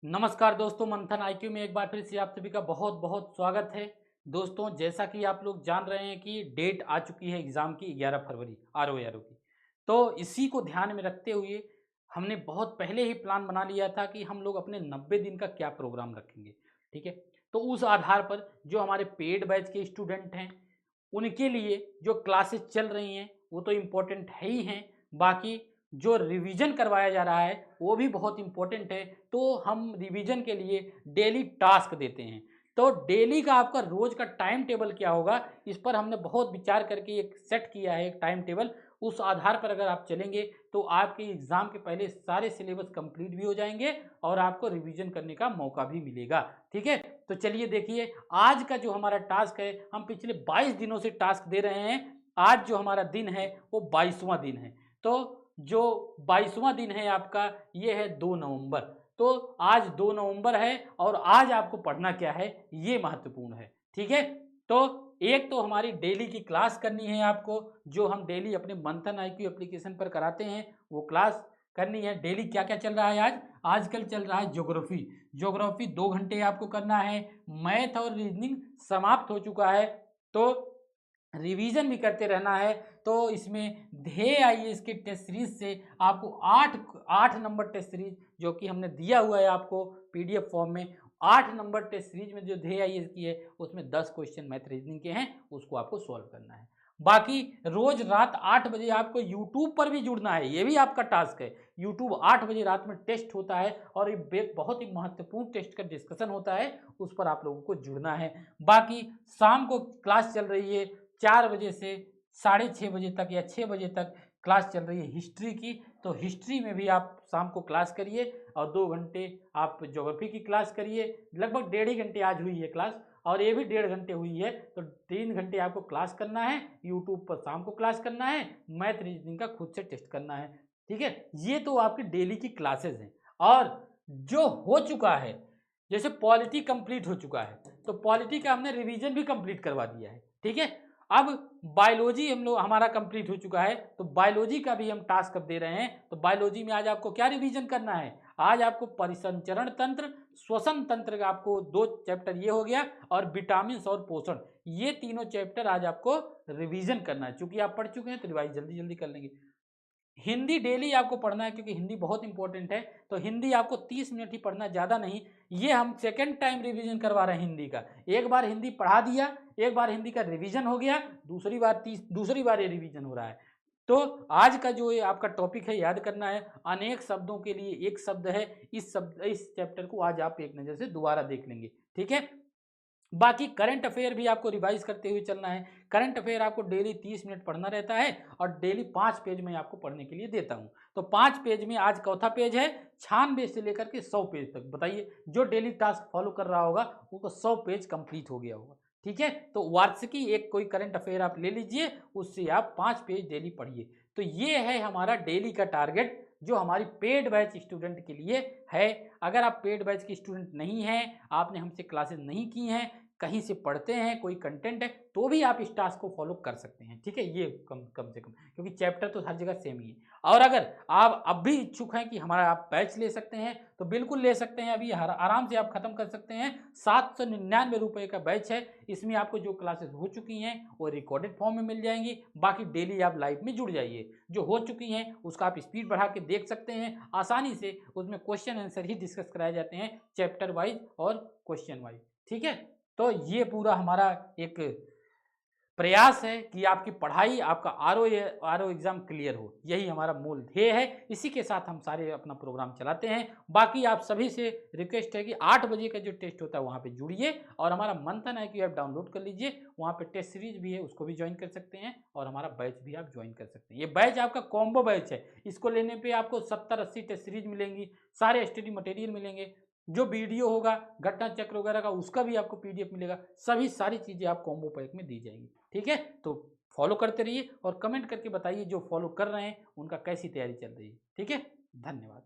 नमस्कार दोस्तों, मंथन आईक्यू में एक बार फिर से आप सभी का बहुत बहुत स्वागत है। दोस्तों, जैसा कि आप लोग जान रहे हैं कि डेट आ चुकी है एग्ज़ाम की 11 फरवरी आरओ की। तो इसी को ध्यान में रखते हुए हमने बहुत पहले ही प्लान बना लिया था कि हम लोग अपने 90 दिन का क्या प्रोग्राम रखेंगे, ठीक है? तो उस आधार पर जो हमारे पेड बैच के स्टूडेंट हैं, उनके लिए जो क्लासेस चल रही हैं वो तो इम्पोर्टेंट है ही हैं, बाकी जो रिवीजन करवाया जा रहा है वो भी बहुत इम्पोर्टेंट है। तो हम रिवीजन के लिए डेली टास्क देते हैं। तो डेली का आपका रोज का टाइम टेबल क्या होगा, इस पर हमने बहुत विचार करके एक सेट किया है एक टाइम टेबल। उस आधार पर अगर आप चलेंगे तो आपके एग्ज़ाम के पहले सारे सिलेबस कंप्लीट भी हो जाएंगे और आपको रिवीजन करने का मौका भी मिलेगा, ठीक है? तो चलिए देखिए, आज का जो हमारा टास्क है, हम पिछले 22 दिनों से टास्क दे रहे हैं। आज जो हमारा दिन है वो 22वां दिन है। तो जो 22वां दिन है आपका, ये है 2 नवंबर। तो आज 2 नवंबर है और आज आपको पढ़ना क्या है ये महत्वपूर्ण है, ठीक है? तो एक तो हमारी डेली की क्लास करनी है आपको, जो हम डेली अपने मंथन आईक्यू एप्लीकेशन पर कराते हैं, वो क्लास करनी है। डेली क्या-क्या चल रहा है आज? आजकल चल रहा है ज्योग्राफी। ज्योग्राफी 2 घंटे आपको करना है। मैथ और रीजनिंग समाप्त हो चुका है, तो रिवीजन भी करते रहना है। तो इसमें ध्येय आईएएस की टेस्ट सीरीज से आपको 8 नंबर टेस्ट सीरीज जो कि हमने दिया हुआ है आपको पीडीएफ फॉर्म में, 8 नंबर टेस्ट सीरीज में जो ध्येय आईएएस की है उसमें 10 क्वेश्चन मैथ रीजनिंग के हैं, उसको आपको सॉल्व करना है। बाकी रोज रात 8 बजे आपको यूट्यूब पर भी जुड़ना है, ये भी आपका टास्क है। यूट्यूब 8 बजे रात में टेस्ट होता है और ये बहुत ही महत्वपूर्ण टेस्ट का डिस्कशन होता है, उस पर आप लोगों को जुड़ना है। बाकी शाम को क्लास चल रही है 4 बजे से साढ़े 6 बजे तक या 6 बजे तक क्लास चल रही है हिस्ट्री की। तो हिस्ट्री में भी आप शाम को क्लास करिए और 2 घंटे आप ज्योग्राफी की क्लास करिए। लगभग डेढ़ ही घंटे आज हुई है क्लास और ये भी 1.5 घंटे हुई है, तो 3 घंटे आपको क्लास करना है। यूट्यूब पर शाम को क्लास करना है, मैथ रीजनिंग का खुद से टेस्ट करना है, ठीक है? ये तो आपकी डेली की क्लासेस हैं। और जो हो चुका है, जैसे पॉलिटी कंप्लीट हो चुका है, तो पॉलिटी का हमने रिवीजन भी कंप्लीट करवा दिया है, ठीक है? अब बायोलॉजी हम लोग हमारा कंप्लीट हो चुका है, तो बायोलॉजी का भी हम टास्क अब दे रहे हैं। तो बायोलॉजी में आज आपको क्या रिवीजन करना है? आज आपको परिसंचरण तंत्र, श्वसन तंत्र का आपको 2 चैप्टर ये हो गया और विटामिन और पोषण, ये तीनों चैप्टर आज आपको रिवीजन करना है। चूंकि आप पढ़ चुके हैं तो रिवाइज जल्दी जल्दी कर लेंगे। हिंदी डेली आपको पढ़ना है क्योंकि हिंदी बहुत इंपॉर्टेंट है। तो हिंदी आपको 30 मिनट ही पढ़ना, ज़्यादा नहीं। ये हम सेकंड टाइम रिवीजन करवा रहे हैं हिंदी का। एक बार हिंदी पढ़ा दिया, एक बार हिंदी का रिवीजन हो गया, दूसरी बार ये रिवीजन हो रहा है। तो आज का जो ये आपका टॉपिक है याद करना है, अनेक शब्दों के लिए एक शब्द है। इस चैप्टर को आज आप एक नज़र से दोबारा देख लेंगे, ठीक है? बाकी करंट अफेयर भी आपको रिवाइज करते हुए चलना है। करंट अफेयर आपको डेली 30 मिनट पढ़ना रहता है और डेली 5 पेज में आपको पढ़ने के लिए देता हूँ। तो 5 पेज में आज चौथा पेज है, 96 से लेकर के 100 पेज तक। बताइए, जो डेली टास्क फॉलो कर रहा होगा वो 100 पेज कंप्लीट हो गया होगा, ठीक है? तो वार्षिकी एक कोई करंट अफेयर आप ले लीजिए, उससे आप 5 पेज डेली पढ़िए। तो ये है हमारा डेली का टारगेट जो हमारी पेड बैच स्टूडेंट के लिए है। अगर आप पेड बैच के स्टूडेंट नहीं हैं, आपने हमसे क्लासेस नहीं की हैं, कहीं से पढ़ते हैं, कोई कंटेंट है, तो भी आप इस टास्क को फॉलो कर सकते हैं, ठीक है? ये कम कम से कम, क्योंकि चैप्टर तो हर जगह सेम ही है। और अगर आप अब भी इच्छुक हैं कि हमारा आप बैच ले सकते हैं, तो बिल्कुल ले सकते हैं। अभी आराम से आप खत्म कर सकते हैं। 799 रुपये का बैच है। इसमें आपको जो क्लासेस हो चुकी हैं वो रिकॉर्डेड फॉर्म में मिल जाएंगी। बाकी डेली आप लाइव में जुड़ जाइए। जो हो चुकी हैं उसका आप स्पीड बढ़ा के देख सकते हैं आसानी से। उसमें क्वेश्चन आंसर ही डिस्कस कराए जाते हैं, चैप्टर वाइज और क्वेश्चन वाइज, ठीक है? तो ये पूरा हमारा एक प्रयास है कि आपकी पढ़ाई, आपका आरओ एग्जाम क्लियर हो, यही हमारा मूल ध्येय है। इसी के साथ हम सारे अपना प्रोग्राम चलाते हैं। बाकी आप सभी से रिक्वेस्ट है कि 8 बजे का जो टेस्ट होता है वहाँ पे जुड़िए और हमारा मंथन आईक्यू ऐप डाउनलोड कर लीजिए। वहाँ पे टेस्ट सीरीज भी है, उसको भी ज्वाइन कर सकते हैं और हमारा बैच भी आप ज्वाइन कर सकते हैं। ये बैच आपका कॉम्बो बैच है। इसको लेने पे आपको 70-80 टेस्ट सीरीज मिलेंगी, सारे स्टडी मटेरियल मिलेंगे, जो वीडियो होगा घटना चक्र वगैरह का उसका भी आपको पीडीएफ मिलेगा। सभी सारी चीज़ें आप कॉम्बो पैक में दी जाएंगी, ठीक है? तो फॉलो करते रहिए और कमेंट करके बताइए जो फॉलो कर रहे हैं उनका कैसी तैयारी चल रही है, ठीक है? धन्यवाद।